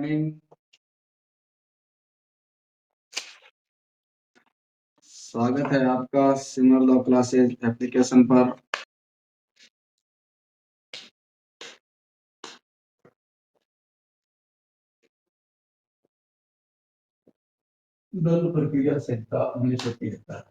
Morning. स्वागत है आपका सिमर लॉ क्लासेज एप्लीकेशन पर। दंड प्रक्रिया संहिता 1973।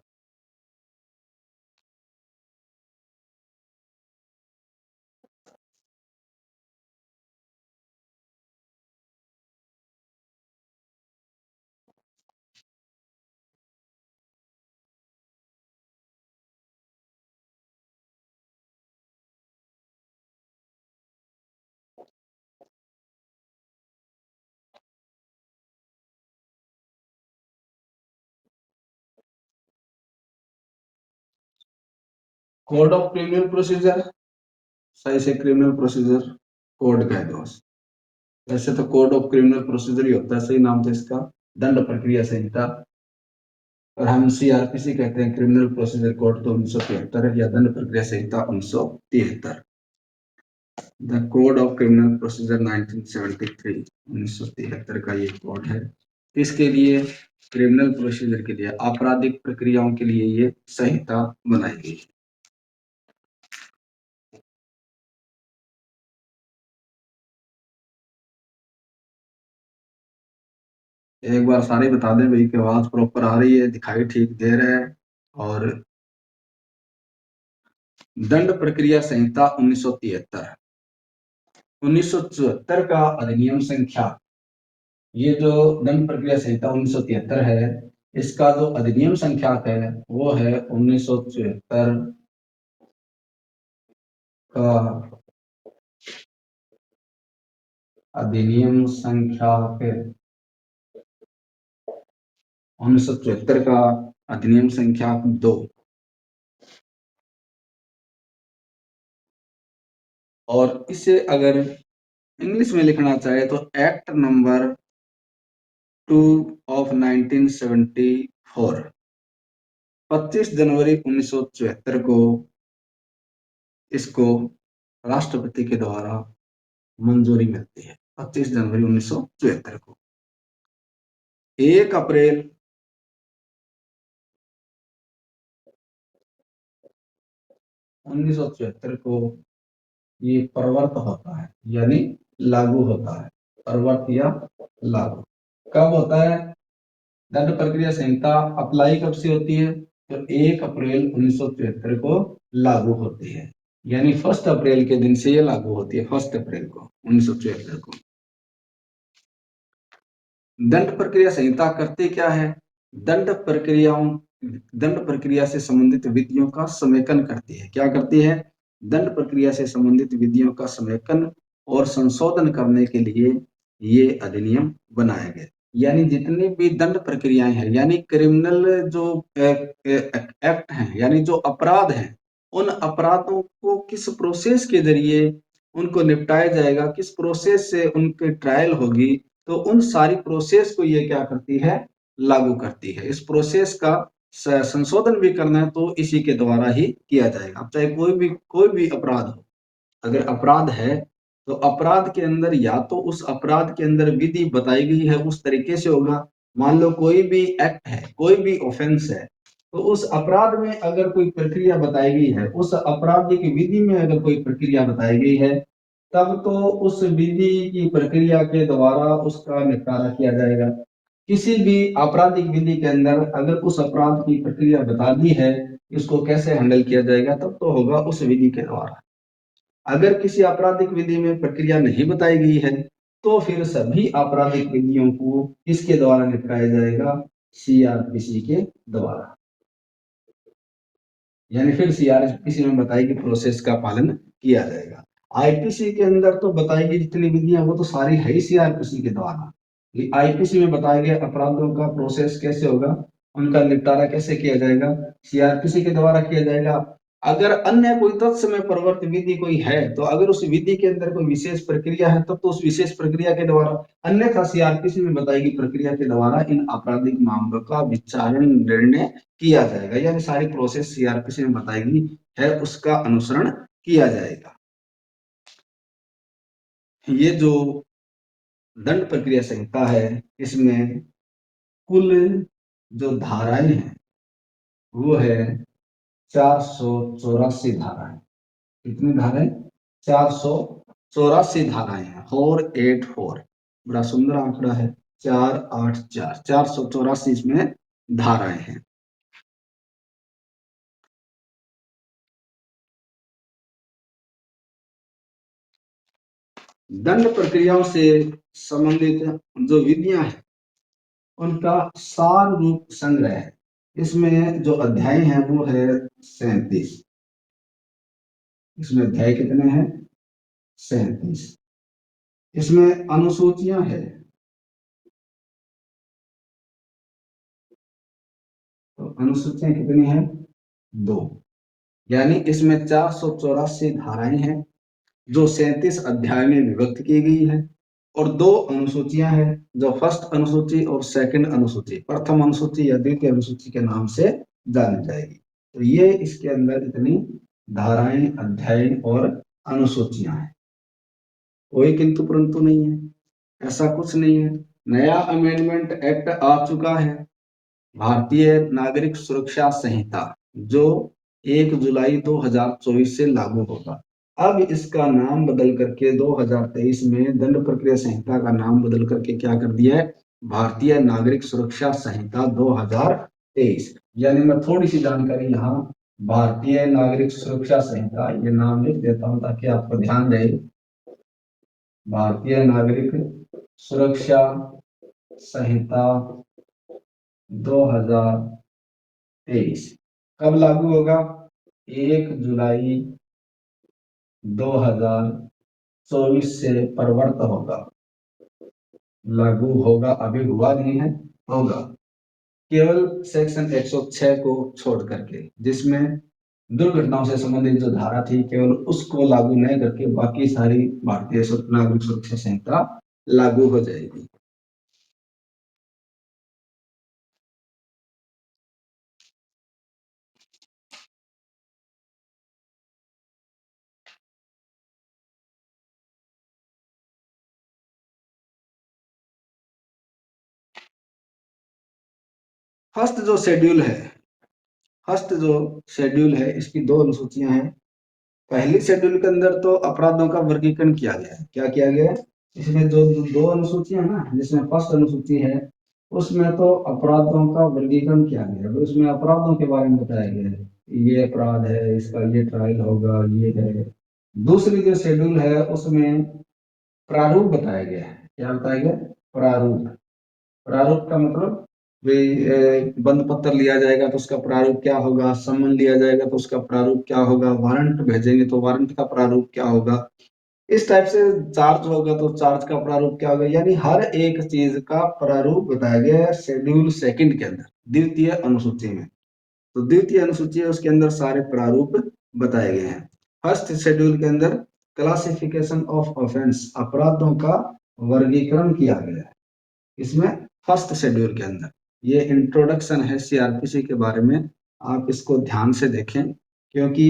कोड ऑफ क्रिमिनल प्रोसीजर, सही से क्रिमिनल प्रोसीजर कोड कह दो। वैसे तो कोड ऑफ क्रिमिनल प्रोसीजर ही होता है, सही नाम तो इसका दंड प्रक्रिया संहिता। और हम सीआरपीसी कहते हैं, क्रिमिनल प्रोसीजर कोड तो 1973 या दंड प्रक्रिया संहिता 1973। The code of criminal procedure 1973, 1973 का ये कोड है। इसके लिए क्रिमिनल प्रोसीजर के लिए, आपराधिक प्रक्रियाओं के लिए ये संहिता बनाई गई। एक बार सारे बता दें भाई कि आवाज प्रॉपर आ रही है, दिखाई ठीक दे रहा है। और दंड प्रक्रिया संहिता 1973, 1974 का अधिनियम संख्या, ये जो दंड प्रक्रिया संहिता 1973 है, इसका जो अधिनियम संख्या है वो है 1974 का अधिनियम संख्या है 1974 का अधिनियम संख्या 2। और इसे अगर इंग्लिश में लिखना चाहे तो एक्ट नंबर 2 ऑफ 1974, 25 जनवरी 1974 को इसको राष्ट्रपति के द्वारा मंजूरी मिलती है। 25 जनवरी 1974 को 1 अप्रैल 1974 को ये प्रवर्त होता है, यानी लागू होता है। प्रवर्त या लागू कब होता है? दंड प्रक्रिया संहिता अप्लाई कब से होती है? तो 1 अप्रैल 1974 को लागू होती है, यानी 1 अप्रैल के दिन से ये लागू होती है। 1 अप्रैल को 1974 को। दंड प्रक्रिया संहिता करते क्या है? दंड प्रक्रिया से संबंधित विधियों का समेकन करती है। क्या करती है? दंड प्रक्रिया से संबंधित विधियों का समेकन और संशोधन करने के लिए ये अधिनियम बनाए गए। यानी जितनी भी दंड प्रक्रियाएं हैं, यानी क्रिमिनल जो एक्ट हैं, यानी जो अपराध हैं, उन अपराधों को किस प्रोसेस के जरिए उनको निपटाया जाएगा, किस प्रोसेस से उनकी ट्रायल होगी, तो उन सारी प्रोसेस को ये क्या करती है? लागू करती है। इस प्रोसेस का संशोधन भी करना है तो इसी के द्वारा ही किया जाएगा। चाहे कोई भी अपराध हो, अगर अपराध है तो अपराध के अंदर या तो उस अपराध के अंदर विधि बताई गई है उस तरीके से होगा। मान लो कोई भी एक्ट है, कोई भी ऑफेंस है, तो उस अपराध में अगर कोई प्रक्रिया बताई गई है, उस आपराधिक विधि में अगर कोई प्रक्रिया बताई गई है, तब तो उस विधि की प्रक्रिया के द्वारा उसका निपटारा किया जाएगा। किसी भी आपराधिक विधि के अंदर अगर उस अपराध की प्रक्रिया बता दी है, इसको कैसे हैंडल किया जाएगा, तब तो होगा उस विधि के द्वारा। अगर किसी आपराधिक विधि में प्रक्रिया नहीं बताई गई है, तो फिर सभी आपराधिक विधियों को किसके द्वारा निपटाया जाएगा? सीआरपीसी के द्वारा। यानी फिर सीआरपीसी में बताई गई प्रोसेस का पालन किया जाएगा। आईपीसी के अंदर तो बताई गई जितनी विधियां वो तो सारी है ही सीआरपीसी के द्वारा। आईपीसी में बताए गए अपराधों का प्रोसेस कैसे होगा, उनका निपटारा कैसे किया जाएगा, सीआरपीसी के द्वारा किया जाएगा। अगर अन्य कोई तत्समय प्रवर्त विधि कोई है, तो अगर उस विधि के अंदर कोई विशेष प्रक्रिया है, तब तो उस विशेष प्रक्रिया के द्वारा, अन्यथा सीआरपीसी में बताई गई प्रक्रिया के द्वारा इन आपराधिक मामलों का विचारण निर्णय किया जाएगा। यानी सारी प्रोसेस सीआरपीसी में बताई गई है, उसका अनुसरण किया जाएगा। ये जो दंड प्रक्रिया संहिता है, इसमें कुल जो धाराएं हैं वो है 484 धाराएं। कितनी धाराएं? 484 धाराएं हैं। 484 बड़ा सुंदर आंकड़ा है। 484 484 इसमें धाराएं हैं। दंड प्रक्रियाओं से संबंधित जो विधियां हैं उनका सार रूप संग्रह है। इसमें जो अध्याय है वो है 37। इसमें अध्याय कितने हैं? 37। इसमें अनुसूचियां है तो अनुसूचियां कितनी है? 2। यानी इसमें 484 धाराएं हैं जो 37 अध्याय में विभक्त की गई है, और 2 अनुसूचियां हैं जो फर्स्ट अनुसूची और सेकंड अनुसूची, प्रथम अनुसूची या द्वितीय अनुसूची के नाम से जानी जाएगी। तो ये इसके अंदर इतनी धाराएं, अध्याय और अनुसूचियां हैं। कोई किंतु परंतु नहीं है, ऐसा कुछ नहीं है। नया अमेंडमेंट एक्ट आ चुका है, भारतीय नागरिक सुरक्षा संहिता, जो 1 जुलाई 2024 से लागू होगा। अब इसका नाम बदल करके 2023 में दंड प्रक्रिया संहिता का नाम बदल करके क्या कर दिया है? भारतीय नागरिक सुरक्षा संहिता 2023। यानी मैं थोड़ी सी जानकारी यहाँ भारतीय नागरिक सुरक्षा संहिता ये नाम लिख देता हूँ ताकि आपको ध्यान रहे। भारतीय नागरिक सुरक्षा संहिता 2023 कब लागू होगा? 1 जुलाई 2024 से प्रवर्त होगा, लागू होगा, अभी हुआ नहीं है, होगा। केवल सेक्शन 106 को छोड़ करके, जिसमें दुर्घटनाओं से संबंधित जो धारा थी केवल उसको लागू नहीं करके बाकी सारी भारतीय नागरिक सुरक्षा संहिता लागू हो जाएगी। फर्स्ट जो शेड्यूल है, फर्स्ट जो शेड्यूल है इसकी 2 अनुसूचियां हैं। पहली शेड्यूल के अंदर तो अपराधों का वर्गीकरण किया गया है। क्या किया गया है? इसमें जो 2 अनुसूचियां ना, जिसमें फर्स्ट अनुसूची है उसमें तो अपराधों का वर्गीकरण किया गया है। उसमें अपराधों के बारे में बताया गया है, ये अपराध है, इसका ये ट्रायल होगा, ये है। दूसरी जो शेड्यूल है उसमें प्रारूप बताया गया है। क्या बताया गया? प्रारूप। प्रारूप का मतलब बंद पत्र लिया जाएगा तो उसका प्रारूप क्या होगा, सम्मन लिया जाएगा तो उसका प्रारूप क्या होगा, वारंट भेजेंगे तो वारंट का प्रारूप क्या होगा, इस टाइप से चार्ज होगा तो चार्ज का प्रारूप क्या होगा। यानी हर एक चीज का प्रारूप बताया गया है शेड्यूल सेकंड के अंदर, द्वितीय अनुसूची में। तो द्वितीय अनुसूची है उसके अंदर सारे प्रारूप बताए गए हैं। फर्स्ट शेड्यूल के अंदर क्लासिफिकेशन ऑफ ऑफेंस, अपराधों का वर्गीकरण किया गया है इसमें फर्स्ट शेड्यूल के अंदर। ये इंट्रोडक्शन है सीआरपीसी के बारे में, आप इसको ध्यान से देखें, क्योंकि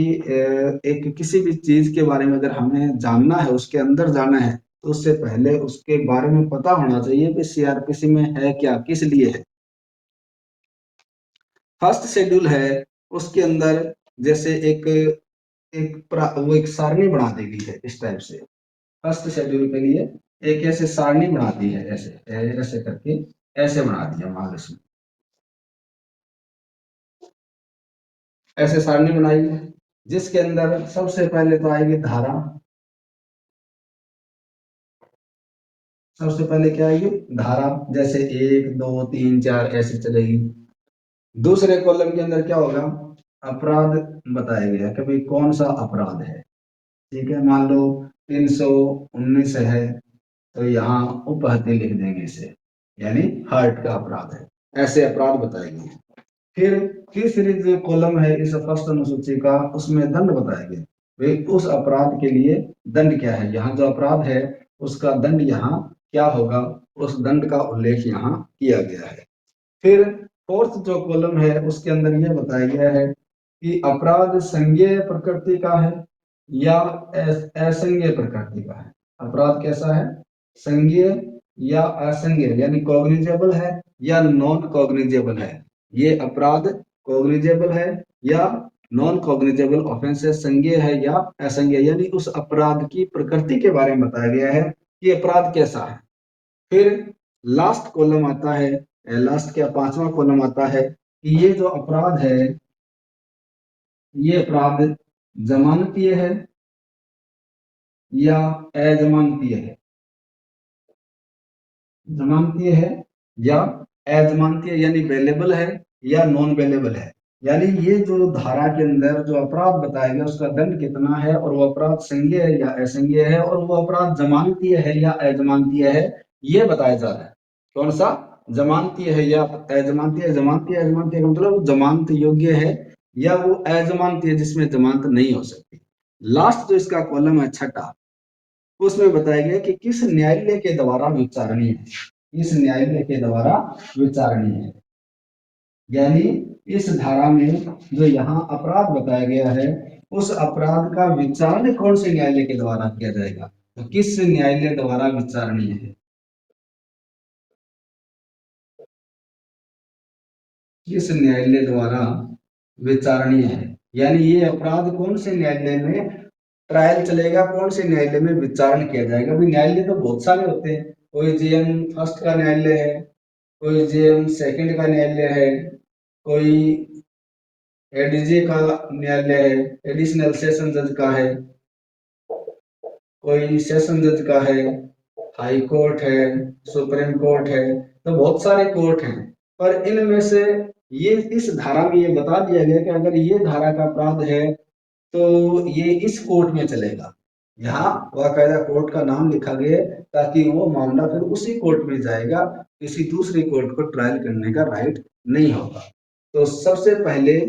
एक किसी भी चीज के बारे में अगर हमें जानना है, उसके अंदर जाना है, तो उससे पहले उसके बारे में पता होना चाहिए कि सीआरपीसी में है क्या, किस लिए है। फर्स्ट शेड्यूल है उसके अंदर जैसे वो एक सारणी बना दी गई है इस टाइप से। फर्स्ट शेड्यूल के लिए एक ऐसे सारणी बना दी है, ऐसे ऐसे करके ऐसे बना दिया, मान लो इसमें ऐसे सारणी बनाई है, जिसके अंदर सबसे पहले तो आएगी धारा। सबसे पहले क्या आएगी? धारा। जैसे 1 2 3 4 ऐसे चलेगी। दूसरे कॉलम के अंदर क्या होगा? अपराध बताया गया कि भाई कौन सा अपराध है। ठीक है, मान लो 319 है तो यहाँ उपहत्या लिख देंगे इसे, यानी हर्ट का अपराध है। ऐसे अपराध बताए गए हैं। फिर तीसरी जो कॉलम है इस फर्स्ट अनुसूची का, उसमें दंड बताया गया, वे उस अपराध के लिए दंड क्या है। यहाँ जो अपराध है उसका दंड यहाँ क्या होगा, उस दंड का उल्लेख यहाँ किया गया है। फिर फोर्थ जो कॉलम है उसके अंदर यह बताया गया है कि अपराध संज्ञेय प्रकृति का है या असंज्ञेय प्रकृति का है। अपराध कैसा है? संज्ञेय या असंज्ञेय यानी कॉग्निजेबल है या नॉन कॉग्निजेबल है। ये अपराध कॉग्निजेबल है या नॉन कॉग्निजेबल ऑफेंस है, संज्ञेय है या असंज्ञेय, यानी उस अपराध की प्रकृति के बारे में बताया गया है कि अपराध कैसा है। फिर लास्ट कॉलम आता है, लास्ट क्या पांचवा कॉलम आता है कि ये जो अपराध है ये अपराध जमानतीय है या अजमानतीय है। जमानतीय है या अजमानतीय यानी बेलेबल है या नॉन बेलेबल है। यानी ये जो धारा के अंदर जो अपराध बताया गया उसका दंड कितना है और वो अपराध संज्ञेय है या असंज्ञेय है और वो अपराध जमानतीय है या अजमानतीय है, ये बताया जा रहा है। कौन सा जमानतीय है या अजमानतीय। जमानतीय अजमानतीय का मतलब जमानत योग्य है या वो अजमानतीय जिसमें जमानत नहीं हो सकती। लास्ट जो इसका कॉलम है छठा, उसमें बताया गया कि किस न्यायालय के द्वारा विचारणीय है, किस न्यायालय के द्वारा विचारणीय है। यानी इस धारा में जो यहाँ अपराध बताया गया है उस अपराध का विचारण कौन से न्यायालय के द्वारा किया जाएगा, तो किस न्यायालय द्वारा विचारणीय है, किस न्यायालय द्वारा विचारणीय है। यानी ये अपराध कौन से न्यायालय में ट्रायल चलेगा, कौन से न्यायालय में विचारण किया जाएगा। भाई न्यायालय तो बहुत सारे होते हैं, कोई जेएम फर्स्ट का न्यायालय है, कोई जेएम सेकंड का न्यायालय है, कोई एडीजे का न्यायालय है, एडिशनल सेशन जज का है, कोई सेशन जज का है, हाई कोर्ट है, सुप्रीम कोर्ट है, तो बहुत सारे कोर्ट हैं। पर इनमें से ये इस धारा में ये बता दिया गया कि अगर ये धारा का अपराध है तो ये इस कोर्ट में चलेगा। यहाँ बाकायदा कोर्ट का नाम लिखा गया है ताकि वो मामला फिर उसी कोर्ट में जाएगा, किसी दूसरी कोर्ट को ट्रायल करने का राइट नहीं होगा। तो सबसे पहले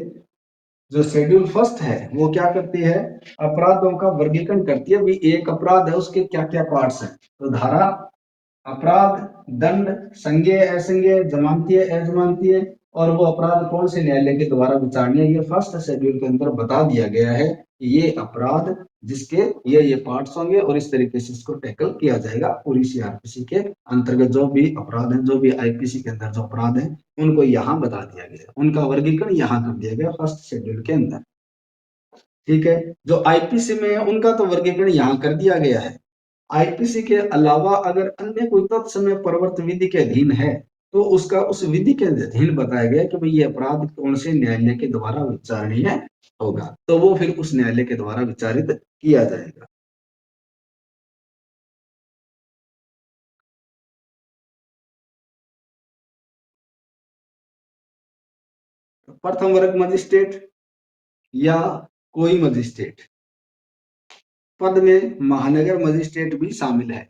जो शेड्यूल फर्स्ट है वो क्या करती है, अपराधों का वर्गीकरण करती है। भी एक अपराध है उसके क्या क्या पार्ट्स हैं, तो धारा, अपराध, दंड, संज्ञेय असंज्ञेय, जमानतीय अजमानतीय, और वो अपराध कौन से न्यायालय के द्वारा विचारणीय। ये फर्स्ट शेड्यूल के अंदर बता दिया गया है कि ये अपराध जिसके ये पार्ट्स होंगे और इस तरीके से इसको टैकल किया जाएगा। पूरी सीआरपीसी के अंतर्गत जो भी अपराध हैं, जो भी आईपीसी के अंदर जो अपराध हैं, उनको यहाँ बता दिया गया, उनका वर्गीकरण यहाँ कर दिया गया फर्स्ट शेड्यूल के अंदर। ठीक है, जो आईपीसी में है उनका तो वर्गीकरण यहाँ कर दिया गया है। आईपीसी के अलावा अगर अन्य कोई तत्समय प्रवर्त विधि के अधीन है तो उसका उस विधि के अधीन बताया गया कि भाई ये अपराध कौन से न्यायालय के द्वारा विचारणीय होगा, तो वो फिर उस न्यायालय के द्वारा विचारित किया जाएगा। प्रथम वर्ग मजिस्ट्रेट या कोई मजिस्ट्रेट, पद में महानगर मजिस्ट्रेट भी शामिल है।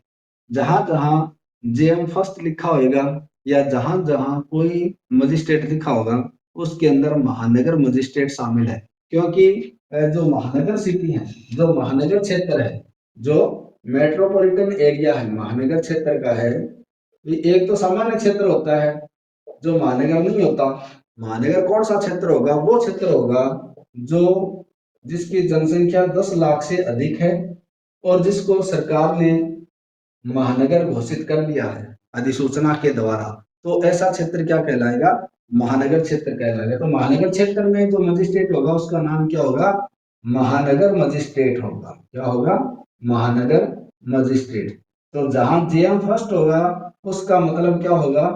जहां जहां जेएम फर्स्ट लिखा होगा या जहां जहां कोई मजिस्ट्रेट लिखा होगा उसके अंदर महानगर मजिस्ट्रेट शामिल है। क्योंकि जो महानगर सिटी है, जो महानगर क्षेत्र है, जो मेट्रोपॉलिटन एरिया है महानगर क्षेत्र का है, एक तो सामान्य क्षेत्र होता है जो महानगर नहीं होता। महानगर कौन सा क्षेत्र होगा, वो क्षेत्र होगा जो जिसकी जनसंख्या 10 लाख से अधिक है और जिसको सरकार ने महानगर घोषित कर दिया है अधिसूचना के द्वारा। तो ऐसा क्षेत्र क्या कहलाएगा, महानगर क्षेत्र कहलाएगा। तो महानगर क्षेत्र में जो मजिस्ट्रेट होगा उसका नाम क्या होगा, महानगर मजिस्ट्रेट होगा। क्या होगा, महानगर मजिस्ट्रेट। तो जहां जेएम फर्स्ट होगा उसका मतलब क्या होगा,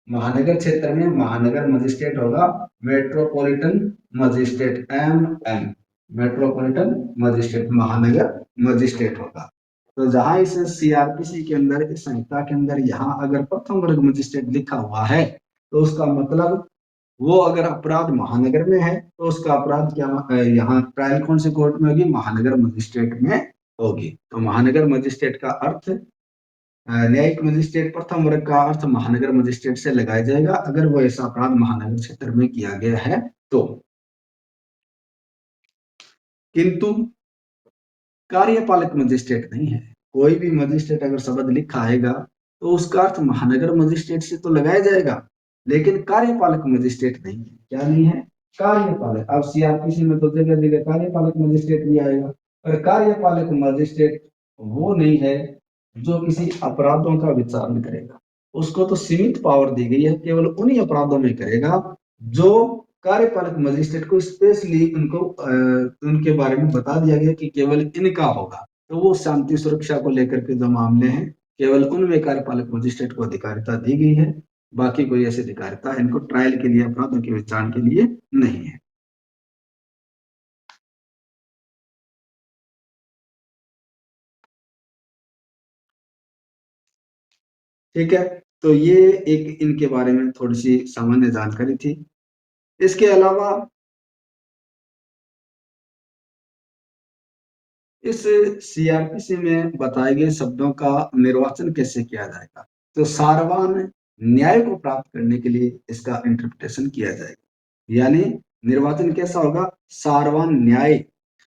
महानगर क्षेत्र में महानगर मजिस्ट्रेट होगा, metropolitan magistrate, M metropolitan magistrate, महानगर मजिस्ट्रेट होगा। तो जहां इस सीआरपीसी के अंदर इस संहिता के अंदर यहाँ अगर प्रथम वर्ग मजिस्ट्रेट लिखा हुआ है तो उसका मतलब वो अगर अपराध महानगर में है तो उसका अपराध क्या यहाँ ट्रायल कौन से कोर्ट में होगी, महानगर मजिस्ट्रेट में होगी। तो महानगर मजिस्ट्रेट का अर्थ न्यायिक मजिस्ट्रेट प्रथम वर्ग का अर्थ महानगर मजिस्ट्रेट से लगाया जाएगा अगर वो ऐसा अपराध महानगर क्षेत्र में किया गया है तो। किंतु कार्यपालक मजिस्ट्रेट नहीं है। कोई भी मजिस्ट्रेट अगर शब्द लिखा आएगा तो उसका अर्थ महानगर मजिस्ट्रेट से तो लगाया जाएगा, लेकिन कार्यपालक मजिस्ट्रेट नहीं है। क्या नहीं है, कार्यपालक। अब सीआरपीसी में तो जगह जगह कार्यपालक मजिस्ट्रेट भी आएगा, पर कार्यपालक मजिस्ट्रेट वो नहीं है जो किसी अपराधों का विचारण करेगा। उसको तो सीमित पावर दी गई है, केवल उन्हीं अपराधों में करेगा जो कार्यपालक मजिस्ट्रेट को स्पेशली उनको उनके बारे में बता दिया गया कि केवल इनका होगा। तो वो शांति सुरक्षा को लेकर के जो मामले हैं, केवल उनमें कार्यपालक मजिस्ट्रेट को अधिकारिता दी गई है। बाकी कोई ऐसी अधिकारिता इनको ट्रायल के लिए, अपराधों के विचारण के लिए नहीं है। ठीक है, तो ये एक इनके बारे में थोड़ी सी सामान्य जानकारी थी। इसके अलावा इस सीआरपीसी में बताए गए शब्दों का निर्वाचन कैसे किया जाएगा, तो सारवान न्याय को प्राप्त करने के लिए इसका इंटरप्रिटेशन किया जाएगा। यानी निर्वाचन कैसा होगा, सारवान न्याय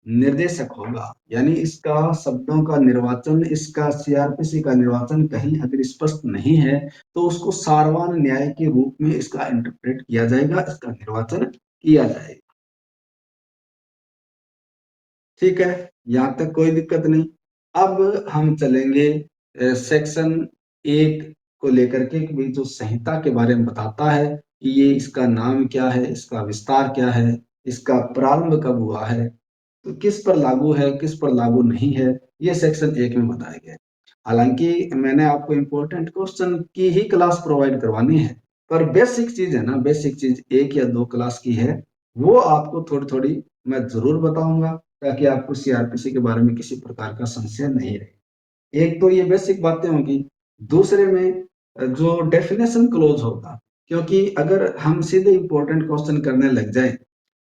निर्देशक होगा। यानी इसका शब्दों का निर्वाचन, इसका सीआरपीसी का निर्वाचन कहीं अगर स्पष्ट नहीं है तो उसको सारवान न्याय के रूप में इसका इंटरप्रेट किया जाएगा, इसका निर्वाचन किया जाएगा। ठीक है, यहाँ तक कोई दिक्कत नहीं। अब हम चलेंगे सेक्शन 1 को लेकर के, कि जो संहिता के बारे में बताता है कि ये इसका नाम क्या है, इसका विस्तार क्या है, इसका प्रारंभ कब हुआ है, तो किस पर लागू है, किस पर लागू नहीं है, ये सेक्शन 1 में बताया गया है। हालांकि मैंने आपको इम्पोर्टेंट क्वेश्चन की ही क्लास प्रोवाइड करवानी है, पर बेसिक चीज है ना, बेसिक चीज 1 या 2 क्लास की है, वो आपको थोड़ी थोड़ी मैं जरूर बताऊंगा, ताकि आपको सीआरपीसी के बारे में किसी प्रकार का संशय नहीं रहे। एक तो ये बेसिक बातें होंगी, दूसरे में जो डेफिनेशन क्लोज होगा, क्योंकि अगर हम सीधे इंपॉर्टेंट क्वेश्चन करने लग जाएं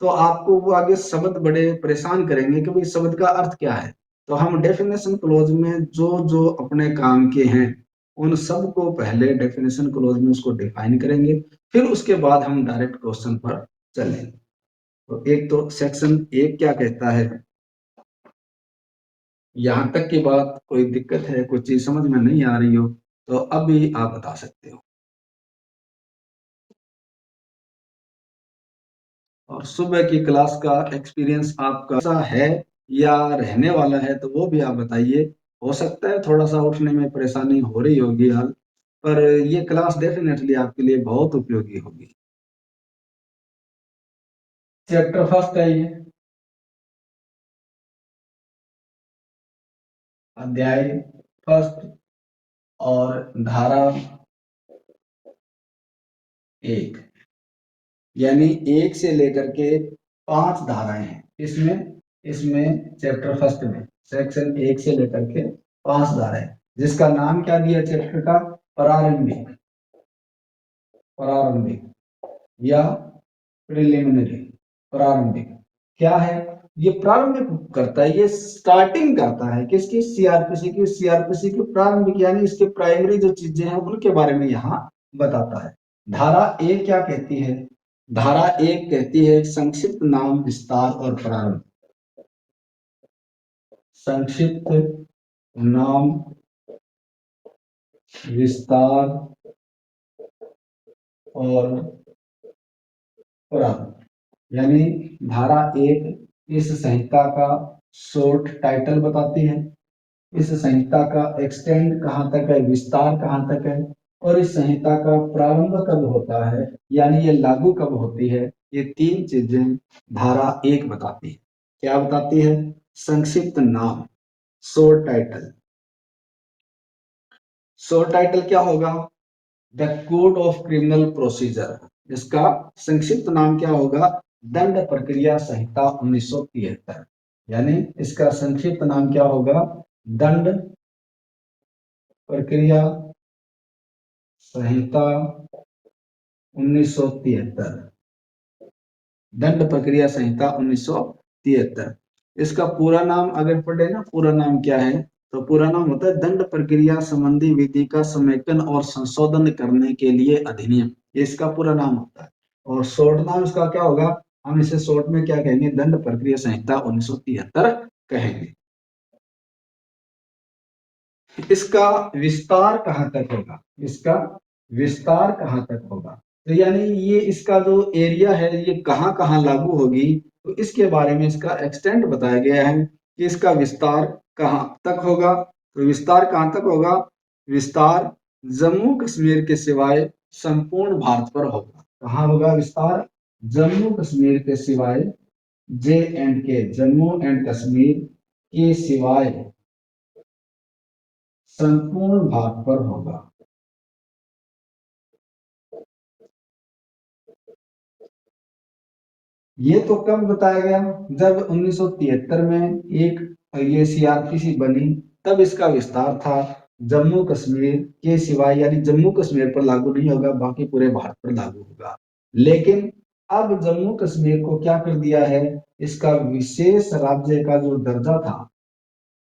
तो आपको वो आगे शब्द बड़े परेशान करेंगे कि भाई शब्द का अर्थ क्या है। तो हम डेफिनेशन क्लोज में जो जो अपने काम के हैं उन सब को पहले डेफिनेशन क्लोज में उसको डिफाइन करेंगे, फिर उसके बाद हम डायरेक्ट क्वेश्चन पर चलेंगे। तो एक तो सेक्शन 1 क्या कहता है, यहाँ तक की बात कोई दिक्कत है, कोई चीज समझ में नहीं आ रही हो तो अभी आप बता सकते हो। और सुबह की क्लास का एक्सपीरियंस आपका कैसा है या रहने वाला है, तो वो भी आप बताइए। हो सकता है थोड़ा सा उठने में परेशानी हो रही होगी हाल, पर ये क्लास डेफिनेटली आपके लिए बहुत उपयोगी होगी। चैप्टर फर्स्ट है ये, अध्याय फर्स्ट, और धारा 1, यानी 1 से लेकर के 5 धाराएं हैं इसमें। इसमें चैप्टर फर्स्ट में सेक्शन 1 से लेकर के 5 धाराएं, जिसका नाम क्या दिया चैप्टर का, प्रारंभिक, प्रारंभिक या प्रिलिमिनरी। प्रारंभिक क्या है, ये प्रारंभिक करता है, ये स्टार्टिंग करता है किसकी, सीआरपीसी की। सीआरपीसी की प्रारंभिक यानी इसके प्राइमरी जो चीजें हैं उनके बारे में यहाँ बताता है। धारा 1 क्या कहती है, धारा 1 कहती है संक्षिप्त नाम, विस्तार और प्रारंभ। संक्षिप्त नाम, विस्तार और प्रारंभ। यानी धारा 1 इस संहिता का शॉर्ट टाइटल बताती है, इस संहिता का एक्सटेंड कहाँ तक है, विस्तार कहाँ तक है, और इस संहिता का प्रारंभ कब होता है, यानी ये लागू कब होती है। ये 3 चीजें धारा 1 बताती है। क्या बताती है, संक्षिप्त नाम, शॉर्ट टाइटल। शॉर्ट टाइटल क्या होगा, the code of criminal procedure. इसका संक्षिप्त नाम क्या होगा, दंड प्रक्रिया संहिता 1973। यानी इसका संक्षिप्त नाम क्या होगा, दंड प्रक्रिया संहिता 1973। दंड प्रक्रिया संहिता 1973। इसका पूरा नाम अगर पढ़े ना, पूरा नाम क्या है, तो पूरा नाम होता है दंड प्रक्रिया संबंधी विधि का समेकन और संशोधन करने के लिए अधिनियम। ये इसका पूरा नाम होता है। और शॉर्ट नाम इसका क्या होगा, हम इसे शॉर्ट में क्या कहेंगे, दंड प्रक्रिया संहिता 1973 कहेंगे। इसका विस्तार कहाँ तक होगा, इसका विस्तार कहाँ तक होगा, तो यानी ये इसका जो एरिया है ये कहाँ कहाँ लागू होगी, तो इसके बारे में इसका एक्सटेंट बताया गया है कि इसका विस्तार कहाँ तक होगा। तो विस्तार कहां तक होगा? विस्तार जम्मू कश्मीर के सिवाय संपूर्ण भारत पर होगा। कहां होगा विस्तार? जम्मू कश्मीर के सिवाय, J&K, जम्मू एंड कश्मीर के सिवाय संपूर्ण भारत पर होगा। ये तो कब बताया गया? जब 1973 में एक ये सीआरपीसी बनी, तब इसका विस्तार था। जम्मू कश्मीर के सिवाय, यानी जम्मू कश्मीर पर लागू नहीं होगा, बाकी पूरे भारत पर लागू होगा। लेकिन अब जम्मू कश्मीर को क्या कर दिया है? इसका विशेष राज्य का जो दर्जा था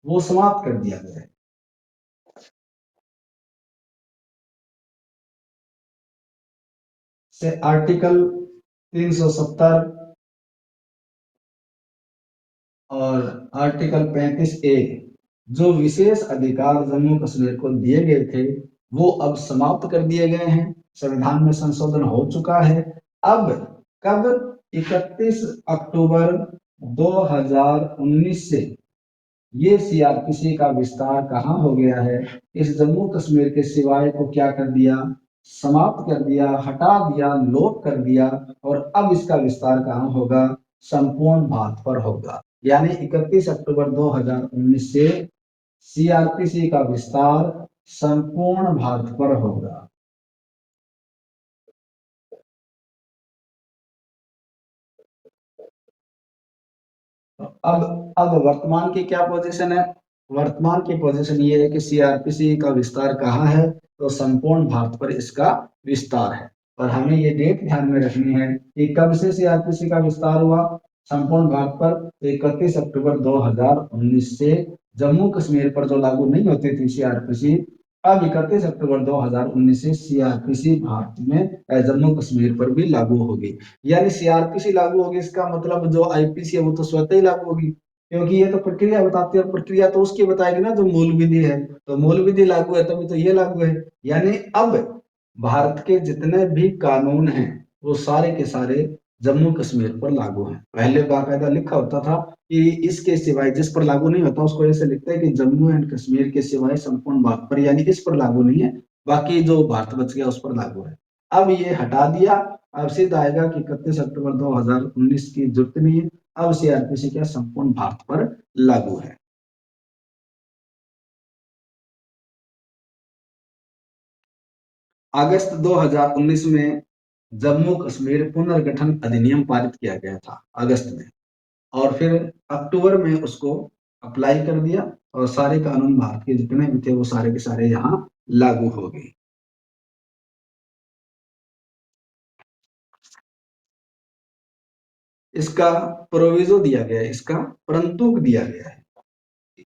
वो समाप्त कर दिया गया है। से आर्टिकल 370 और आर्टिकल 35A, जो विशेष अधिकार जम्मू कश्मीर को दिए गए थे वो अब समाप्त कर दिए गए हैं। संविधान में संशोधन हो चुका है। अब कब? 31 अक्टूबर 2019 से ये सीआरपीसी का विस्तार कहाँ हो गया है? इस जम्मू कश्मीर के सिवाय को क्या कर दिया? समाप्त कर दिया, हटा दिया, लोप कर दिया। और अब इसका विस्तार कहाँ होगा? संपूर्ण भारत पर होगा। यानी 31 अक्टूबर 2019 से सीआरपीसी का विस्तार संपूर्ण भारत पर होगा। अब वर्तमान की क्या पोजीशन है? वर्तमान की पोजीशन ये है कि सीआरपीसी का विस्तार कहाँ है? तो संपूर्ण भारत पर इसका विस्तार है। और हमें ये डेट ध्यान में रखनी है कि कब से सीआरपीसी का विस्तार हुआ संपूर्ण भारत पर? 31 अक्टूबर 2019 से। जम्मू कश्मीर पर जो लागू नहीं होती थी सीआरपीसी, अब 31 अक्टूबर 2019 से सीआरपीसी भारत में जम्मू कश्मीर पर भी लागू होगी। यानी सीआरपीसी लागू होगी, इसका मतलब जो आईपीसी है वो तो स्वतः ही लागू होगी, क्योंकि ये तो प्रक्रिया बताती है, और प्रक्रिया तो उसकी बताएगी ना जो मूल विधि है। तो मूल विधि लागू है तभी तो ये लागू है। यानी अब भारत के जितने भी कानून हैं वो सारे के सारे जम्मू कश्मीर पर लागू हैं। पहले बाकायदा लिखा होता था कि इसके सिवाय, जिस पर लागू नहीं होता उसको ऐसे लिखते हैं कि जम्मू एंड कश्मीर के सिवाय संपूर्ण भारत पर, यानी इस पर लागू नहीं है, बाकी जो भारत बच गया उस पर लागू है। अब ये हटा दिया। अब सीधा आएगा कि 31 अक्टूबर 2019 की जरूरत नहीं है, अब सीआरपीसी क्या संपूर्ण भारत पर लागू है। अगस्त 2019 में जम्मू कश्मीर पुनर्गठन अधिनियम पारित किया गया था, अगस्त में। और फिर अक्टूबर में उसको अप्लाई कर दिया, और सारे कानून भारत के जितने भी थे वो सारे के सारे यहाँ लागू हो गए। इसका प्रोविजो दिया गया है, इसका परंतुक दिया गया है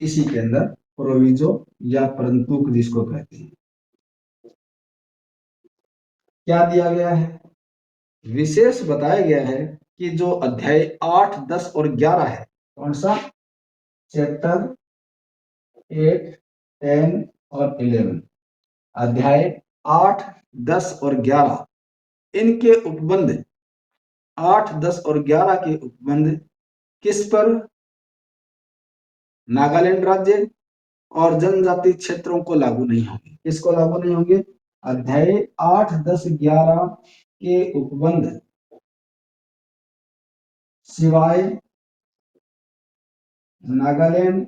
इसी के अंदर, प्रोविजो या परंतुक जिसको कहते हैं। क्या दिया गया है? विशेष बताया गया है कि जो अध्याय 8, 10 और 11 है, कौन सा? चैप्टर 8, 10 और 11, अध्याय 8, 10 और 11, इनके उपबंध 8, 10 और 11 के उपबंध किस पर? नागालैंड राज्य और जनजाति क्षेत्रों को लागू नहीं होंगे। किसको लागू नहीं होंगे? अध्याय 8, 10, 11 के उपबंध सिवाय नागालैंड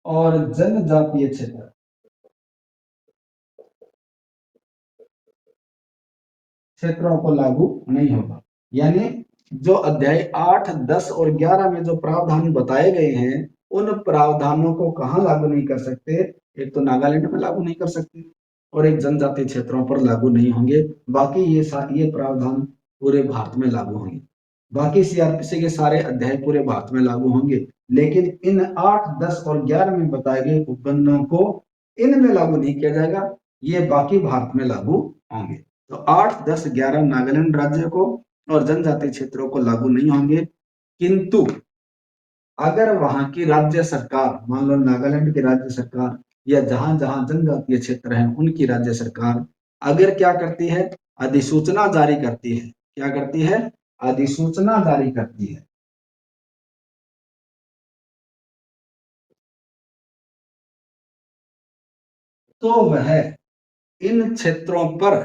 और जनजातीय क्षेत्रों को लागू नहीं होगा। यानी जो अध्याय 8, 10 और 11 में जो प्रावधान बताए गए हैं, उन प्रावधानों को कहाँ लागू नहीं कर सकते? एक तो नागालैंड में लागू नहीं कर सकते, और एक जनजातीय क्षेत्रों पर लागू नहीं होंगे। बाकी ये प्रावधान पूरे भारत में लागू होंगे। बाकी सीआरपीसी के सारे अध्याय पूरे भारत में लागू होंगे, लेकिन इन 8, 10 और 11 में बताए गए उपबंधों को इनमें लागू नहीं किया जाएगा, ये बाकी भारत में लागू होंगे। तो 8, 10, 11 नागालैंड राज्य को और जनजातीय क्षेत्रों को लागू नहीं होंगे। किंतु अगर वहां की राज्य सरकार, मान लो नागालैंड की राज्य सरकार या जहां जहां जनजातीय क्षेत्र हैं उनकी राज्य सरकार अगर क्या करती है? अधिसूचना जारी करती है। क्या करती है? अधिसूचना जारी करती है। तो वह इन क्षेत्रों पर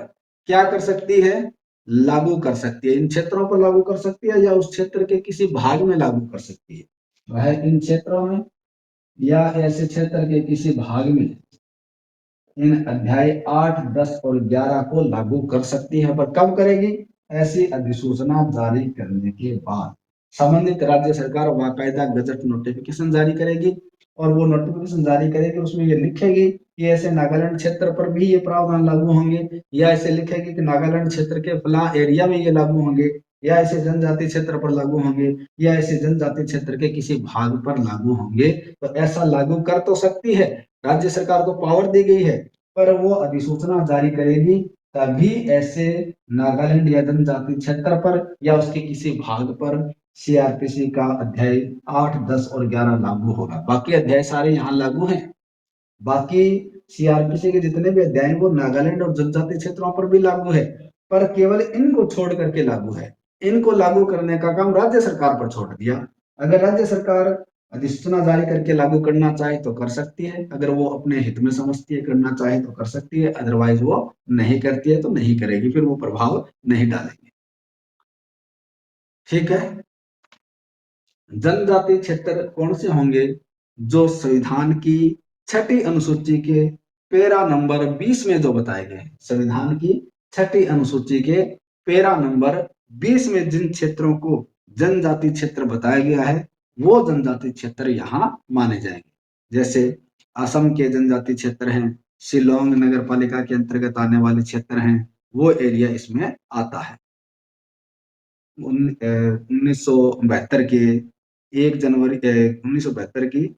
क्या कर सकती है, लागू कर सकती है। इन क्षेत्रों पर लागू कर सकती है या उस क्षेत्र के किसी भाग में लागू कर सकती है। वह इन क्षेत्रों में या ऐसे क्षेत्र के किसी भाग में इन अध्याय 8, 10 और 11 को लागू कर सकती है। पर कब करेगी? ऐसी अधिसूचना जारी करने के बाद संबंधित राज्य सरकार बाकायदा गजट नोटिफिकेशन जारी करेगी और वो नोटिफिकेशन जारी करेगी, उसमें ये लिखेगी कि ऐसे नागालैंड क्षेत्र पर भी ये प्रावधान लागू होंगे, या ऐसे लिखेगी कि नागालैंड क्षेत्र के फला एरिया में ये लागू होंगे, या ऐसे जनजाति क्षेत्र पर लागू होंगे, या ऐसे जनजाति क्षेत्र के किसी भाग पर लागू होंगे। तो ऐसा लागू कर तो सकती है, राज्य सरकार को पावर दी गई है, पर वो अधिसूचना जारी करेगी तभी ऐसे नागालैंड या जनजाति क्षेत्र पर या उसके किसी भाग पर सीआरपीसी का अध्याय 8, 10 और 11 लागू होगा। बाकी अध्याय सारे यहाँ लागू हैं। बाकी सीआरपीसी के जितने भी अध्याय हैं वो नागालैंड और जनजाति क्षेत्रों पर भी लागू है, पर केवल इनको छोड़ करके लागू है। इनको लागू करने का काम राज्य सरकार पर छोड़ दिया। अगर राज्य सरकार अधिसूचना जारी करके लागू करना चाहे तो कर सकती है, अगर वो अपने हित में समझती है करना चाहे तो कर सकती है, अदरवाइज वो नहीं करती है तो नहीं करेगी, फिर वो प्रभाव नहीं डालेगी। ठीक है। जनजाति क्षेत्र कौन से होंगे? जो संविधान की छठी अनुसूची के पेरा नंबर 20 में जो बताए गए हैं, संविधान की छठी अनुसूची के पेरा नंबर 20 में जिन क्षेत्रों को जनजाति क्षेत्र बताया गया है वो जनजाति क्षेत्र यहाँ माने जाएंगे। जैसे असम के जनजाति क्षेत्र हैं, शिलोंग नगर पालिका के अंतर्गत आने वाले क्षेत्र हैं, वो एरिया इसमें आता है। 1972 के 1 जनवरी 1972 की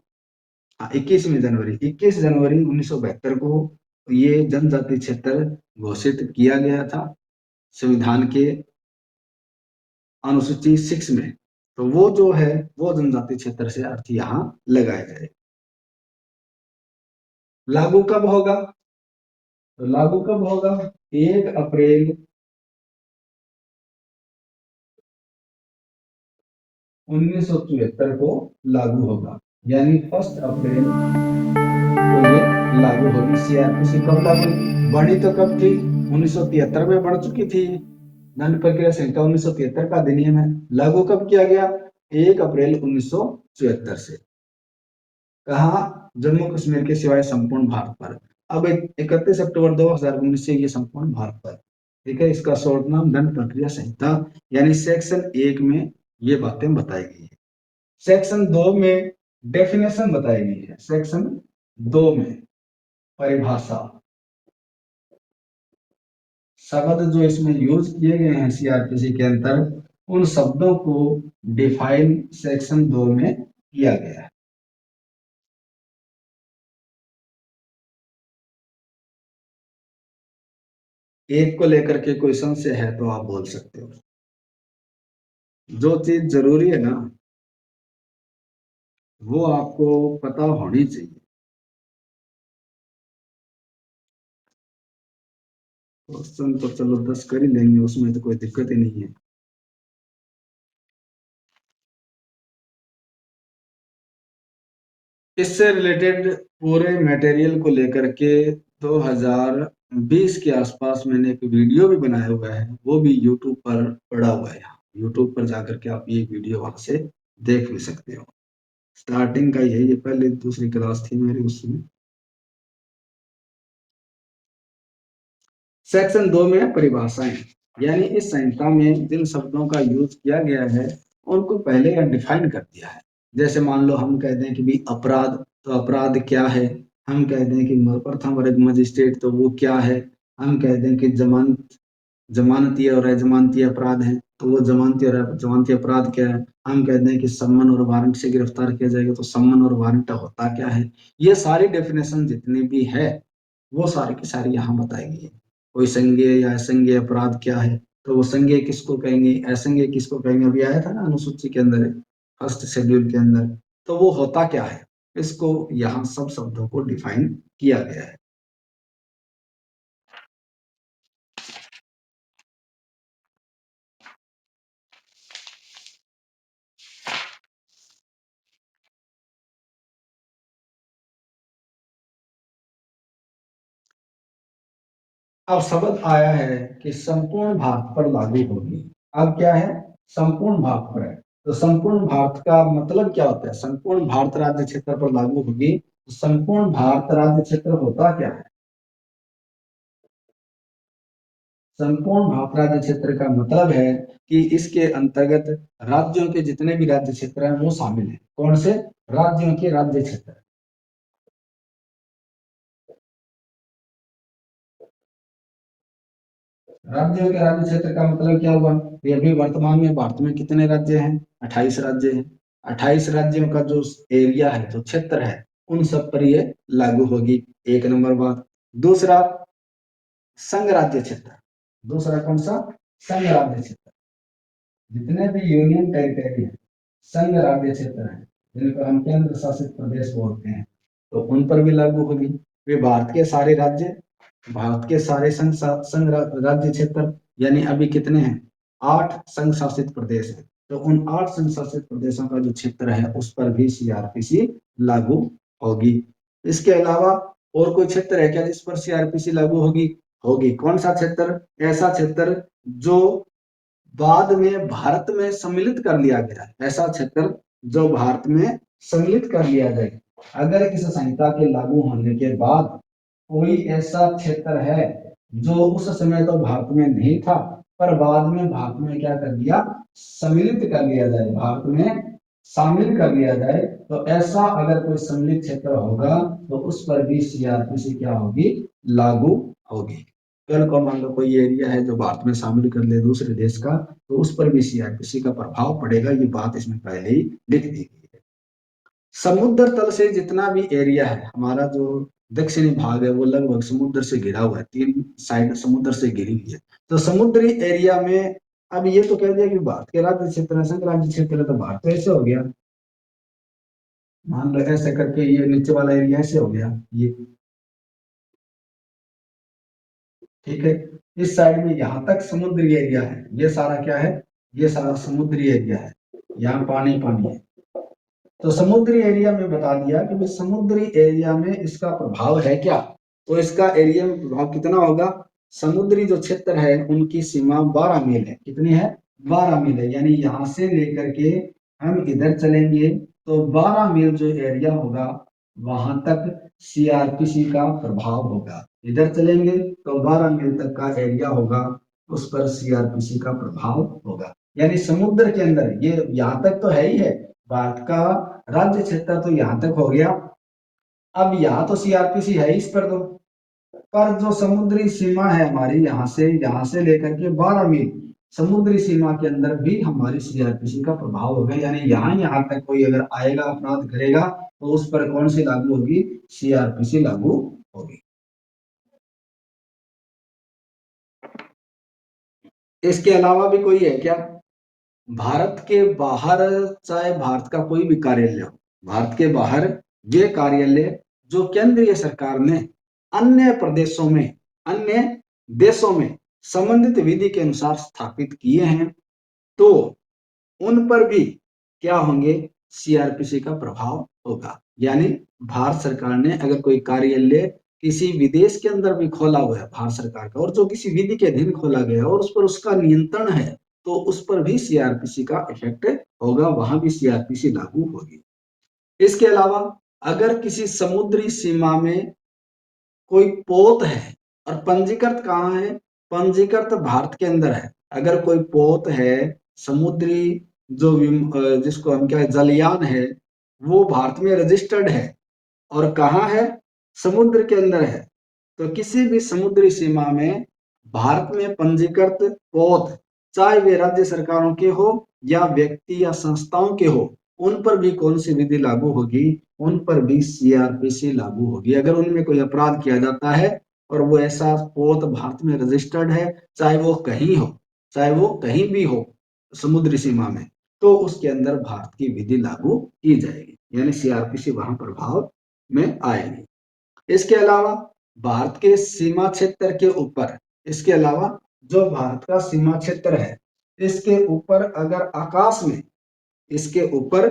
21 जनवरी 1972 को ये जनजाति क्षेत्र घोषित किया गया था संविधान के अनुसूची 6 में। तो वो जो है वो जनजाति क्षेत्र से अर्थ यहाँ लगाया जाए। लागू कब होगा? तो लागू कब होगा? 1 अप्रैल 1974 को लागू होगा, यानी 1 अप्रैल को ये लागू होगी। सीआरपीसी कब लागू बनी? तो कब थी? 1973 में बन चुकी थी। दंड प्रक्रिया संहिता 1973 का अधिनियम है। लागू कब किया गया? 1 अप्रैल 1974 से। कहा? जम्मू कश्मीर के सिवाय संपूर्ण भारत पर। अब 31 अक्टूबर 2019 से ये संपूर्ण भारत पर। ठीक है, इसका शॉर्ट नाम दंड प्रक्रिया संहिता, यानी सेक्शन 1 में ये बातें बताई गई है। सेक्शन 2 में डेफिनेशन बताई गई है। सेक्शन 2 में परिभाषा, शब्द जो इसमें यूज किए गए हैं सीआरपीसी के अंदर, उन शब्दों को डिफाइन सेक्शन 2 में किया गया है। एक को लेकर के कोई संशय है तो आप बोल सकते हो। जो चीज जरूरी है ना वो आपको पता होनी चाहिए। क्वेश्चन तो चलो 10 कर ही लेंगे, उसमें तो कोई दिक्कत ही नहीं है। इससे रिलेटेड पूरे मटेरियल को लेकर के 2020 के आसपास मैंने एक वीडियो भी बनाया हुआ है, वो भी यूट्यूब पर पड़ा हुआ है। यूट्यूब पर जाकर के आप ये वीडियो वहां से देख भी सकते हो। स्टार्टिंग का ही है ये, पहले दूसरी क्लास थी मेरी उसमें। सेक्शन 2 में परिभाषाएं, यानी इस संहिता में जिन शब्दों का यूज किया गया है उनको पहले डिफाइन कर दिया है। जैसे मान लो हम कह दें कि भी अपराध, तो अपराध क्या है। हम कह दें कि प्रथम वर्ग मजिस्ट्रेट, तो वो क्या है। हम कह दें कि जमानती और अजमानती अपराध है, तो वो जमानती और अजमानती अपराध क्या है। हम कहते हैं कि सम्मन और वारंट से गिरफ्तार किया जाएगा, तो सम्मन और वारंट होता क्या है। ये सारी डेफिनेशन जितनी भी है वो सारी की सारी यहाँ बताई गई है। कोई संज्ञेय या असंज्ञेय अपराध क्या है, तो वो संज्ञेय किसको कहेंगे, असंज्ञेय किसको कहेंगे, अभी आया था ना अनुसूची के अंदर, फर्स्ट शेड्यूल के अंदर, तो वो होता क्या है। इसको यहाँ सब शब्दों को डिफाइन किया गया है। अब शब्द आया है कि संपूर्ण भारत पर लागू होगी। अब क्या है, संपूर्ण भारत पर है। तो संपूर्ण भारत का मतलब क्या होता है, संपूर्ण भारत राज्य क्षेत्र पर लागू होगी। तो संपूर्ण भारत राज्य क्षेत्र होता क्या है, संपूर्ण भारत राज्य क्षेत्र का मतलब है कि इसके अंतर्गत राज्यों के जितने भी राज्य क्षेत्र हैं वो शामिल हैं। कौन से राज्यों के राज्य क्षेत्र, राज्यों के राज्य क्षेत्र का मतलब क्या हुआ, कि अभी वर्तमान में भारत में कितने राज्य हैं, 28 राज्य हैं। 28 राज्यों का जो एरिया है, जो क्षेत्र है, उन सब पर ये लागू होगी। एक नंबर बात। दूसरा, संघ राज्य क्षेत्र। दूसरा कौन सा, संघ राज्य क्षेत्र। जितने भी यूनियन टेरिटरी है, संघ राज्य क्षेत्र है, जिनको हम केंद्र शासित प्रदेश बोलते हैं, तो उन पर भी लागू होगी। वे भारत के सारे राज्य, भारत के सारे संघ राज्य क्षेत्र, यानी अभी कितने हैं, 8 संघ शासित प्रदेश है। तो उन 8 संघ शासित प्रदेशों का जो क्षेत्र है उस पर भी सीआरपीसी लागू होगी। इसके अलावा और कोई क्षेत्र है क्या जिस पर सीआरपीसी लागू होगी, होगी। कौन सा क्षेत्र, ऐसा क्षेत्र जो बाद में भारत में सम्मिलित कर लिया गया, ऐसा क्षेत्र जो भारत में सम्मिलित कर लिया जाए। अगर इस संहिता के लागू होने के बाद कोई ऐसा क्षेत्र है जो उस समय तो भारत में नहीं था, पर बाद में भारत में क्या कर दिया, सम्मिलित कर लिया जाए, भारत में शामिल कर लिया जाए, तो ऐसा अगर कोई सम्मिलित क्षेत्र होगा तो उस पर भी सीआरपीसी क्या होगी, लागू होगी। कल को मान लो कोई एरिया है जो भारत में शामिल कर ले दूसरे देश का, तो उस पर भी सीआरपीसी का प्रभाव पड़ेगा। ये बात इसमें पहले ही लिख दी गई है। समुद्र तल से जितना भी एरिया है, हमारा जो दक्षिणी भाग है वो लगभग समुद्र से घिरा हुआ है, 3 साइड समुद्र से घिरी हुई है। तो समुद्री एरिया में अब ये तो कह दिया कि भारत के राज्य क्षेत्र है, संघ राज्य क्षेत्र है, तो भारत तो ऐसे हो गया, मान लो ऐसे करके ये नीचे वाला एरिया ऐसे हो गया, ये ठीक है। इस साइड में यहाँ तक समुद्री एरिया है, ये सारा क्या है, ये सारा समुद्री एरिया है, यहाँ पानी पानी है। तो समुद्री एरिया में बता दिया कि भाई समुद्री एरिया में इसका प्रभाव है क्या, तो इसका एरिया में प्रभाव कितना होगा, समुद्री जो क्षेत्र है उनकी सीमा 12 मील है। कितनी है, 12 मील है। यानी यहाँ से लेकर के हम इधर चलेंगे तो 12 मील जो एरिया होगा वहां तक सीआरपीसी का प्रभाव होगा। इधर चलेंगे तो 12 मील तक का एरिया होगा, उस पर सीआरपीसी का प्रभाव होगा। यानी समुद्र के अंदर ये यहाँ तक तो है ही है, भारत का राज्य क्षेत्र तो यहाँ तक हो गया। अब यहाँ तो सीआरपीसी है इस पर तो, पर जो समुद्री सीमा है हमारी, यहाँ से लेकर के 12 मील समुद्री सीमा के अंदर भी हमारी सीआरपीसी का प्रभाव होगा। यानी यहाँ तक कोई अगर आएगा, अपराध करेगा, तो उस पर कौन सी लागू होगी, सीआरपीसी लागू होगी। इसके अलावा भी कोई है क्या, भारत के बाहर, चाहे भारत का कोई भी कार्यालय हो, भारत के बाहर ये कार्यालय जो केंद्रीय सरकार ने अन्य प्रदेशों में, अन्य देशों में संबंधित विधि के अनुसार स्थापित किए हैं, तो उन पर भी क्या होंगे, सीआरपीसी का प्रभाव होगा। यानी भारत सरकार ने अगर कोई कार्यालय किसी विदेश के अंदर भी खोला हुआ है भारत सरकार का, और जो किसी विधि के अधीन खोला गया है और उस पर उसका नियंत्रण है, तो उस पर भी सीआरपीसी का इफेक्ट होगा, वहां भी सीआरपीसी लागू होगी। इसके अलावा अगर किसी समुद्री सीमा में कोई पोत है, और पंजीकृत कहाँ है, पंजीकृत भारत के अंदर है। अगर कोई पोत है समुद्री, जो जिसको हम क्या है, जलयान है, वो भारत में रजिस्टर्ड है और कहाँ है, समुद्र के अंदर है, तो किसी भी समुद्री सीमा में भारत में पंजीकृत पोत, चाहे वे राज्य सरकारों के हो या व्यक्ति या संस्थाओं के हो, उन पर भी कौन सी विधि लागू होगी, उन पर भी सीआरपीसी लागू होगी। अगर उनमें कोई अपराध किया जाता है और वो ऐसा पोत भारत में रजिस्टर्ड है, चाहे वो कहीं हो, चाहे वो कहीं भी हो समुद्री सीमा में, तो उसके अंदर भारत की विधि लागू की जाएगी, यानी सीआरपीसी वहां प्रभाव में आएगी। इसके अलावा भारत के सीमा क्षेत्र के ऊपर, इसके अलावा जो भारत का सीमा क्षेत्र है इसके ऊपर अगर आकाश में, इसके ऊपर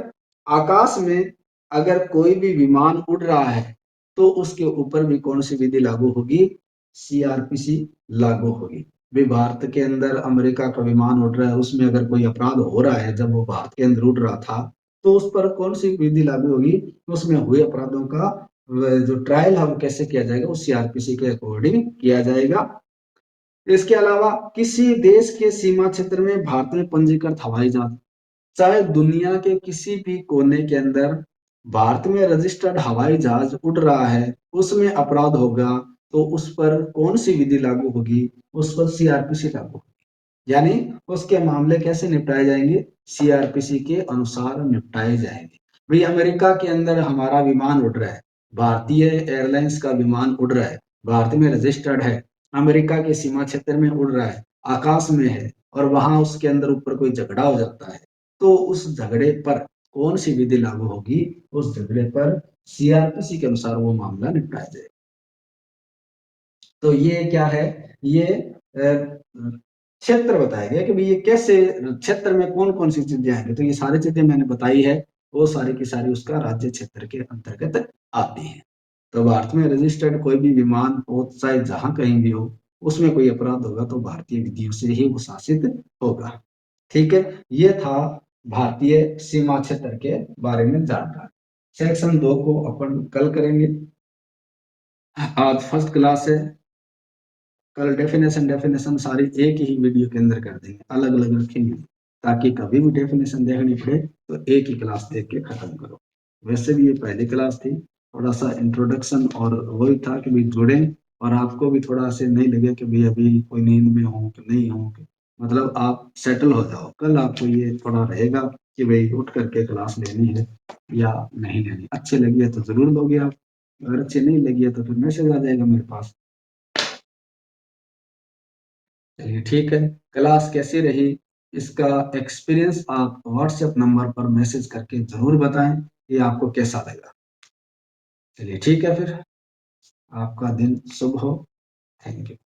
आकाश में अगर कोई भी विमान उड़ रहा है, तो उसके ऊपर भी कौन सी विधि लागू होगी, सीआरपीसी लागू होगी। भाई भारत के अंदर अमेरिका का विमान उड़ रहा है, उसमें अगर कोई अपराध हो रहा है जब वो भारत के अंदर उड़ रहा था, तो उस पर कौन सी विधि लागू होगी? उसमें हुए अपराधों का जो ट्रायल है वो कैसे किया जाएगा? उस सीआरपीसी के अकॉर्डिंग किया जाएगा। इसके अलावा किसी देश के सीमा क्षेत्र में भारत में पंजीकृत हवाई जहाज, चाहे दुनिया के किसी भी कोने के अंदर भारत में रजिस्टर्ड हवाई जहाज उड़ रहा है, उसमें अपराध होगा तो उस पर कौन सी विधि लागू होगी? उस पर सीआरपीसी लागू होगी। यानी उसके मामले कैसे निपटाए जाएंगे? सीआरपीसी के अनुसार निपटाए जाएंगे। भाई अमेरिका के अंदर हमारा विमान उड़ रहा है, भारतीय एयरलाइंस का विमान उड़ रहा है, भारत में रजिस्टर्ड है, अमेरिका के सीमा क्षेत्र में उड़ रहा है, आकाश में है, और वहां उसके अंदर ऊपर कोई झगड़ा हो जाता है, तो उस झगड़े पर कौन सी विधि लागू होगी? उस झगड़े पर सीआरपीसी के अनुसार वो मामला निपटाया जाएगा। तो ये क्या है? ये क्षेत्र बताया गया कि भाई ये कैसे क्षेत्र में कौन कौन सी चीजें आएंगी। तो ये सारी चीजें मैंने बताई है, वो सारी की सारी उसका राज्य क्षेत्र के अंतर्गत आती है। तो भारत में रजिस्टर्ड कोई भी विमान हो, चाहे जहां कहीं भी हो, उसमें कोई अपराध होगा तो भारतीय विधियों से ही वो शासित होगा। ठीक है, ये था भारतीय सीमा क्षेत्र के बारे में जानकारी। सेक्शन 2 को अपन कल करेंगे। आज फर्स्ट क्लास है, कल डेफिनेशन डेफिनेशन सारी एक ही वीडियो के अंदर कर देंगे, अलग अलग रखेंगे, ताकि कभी भी डेफिनेशन देखनी पड़े तो एक ही क्लास देख के खत्म करो। वैसे भी ये पहली क्लास थी, थोड़ा सा इंट्रोडक्शन और वही था कि भाई जुड़े, और आपको भी थोड़ा से नहीं लगे कि भाई अभी कोई नींद में हो कि नहीं हो, मतलब आप सेटल हो जाओ। कल आपको ये थोड़ा रहेगा कि भाई उठ करके क्लास लेनी है या नहीं लेनी। अच्छी लगी है तो जरूर लोगे आप, अगर अच्छी नहीं लगी है तो फिर मैसेज आ जाएगा मेरे पास। चलिए ठीक है, क्लास कैसी रही इसका एक्सपीरियंस आप व्हाट्सएप नंबर पर मैसेज करके जरूर बताएं कि आपको कैसा लगा। चलिए ठीक है, फिर आपका दिन शुभ हो। Thank you.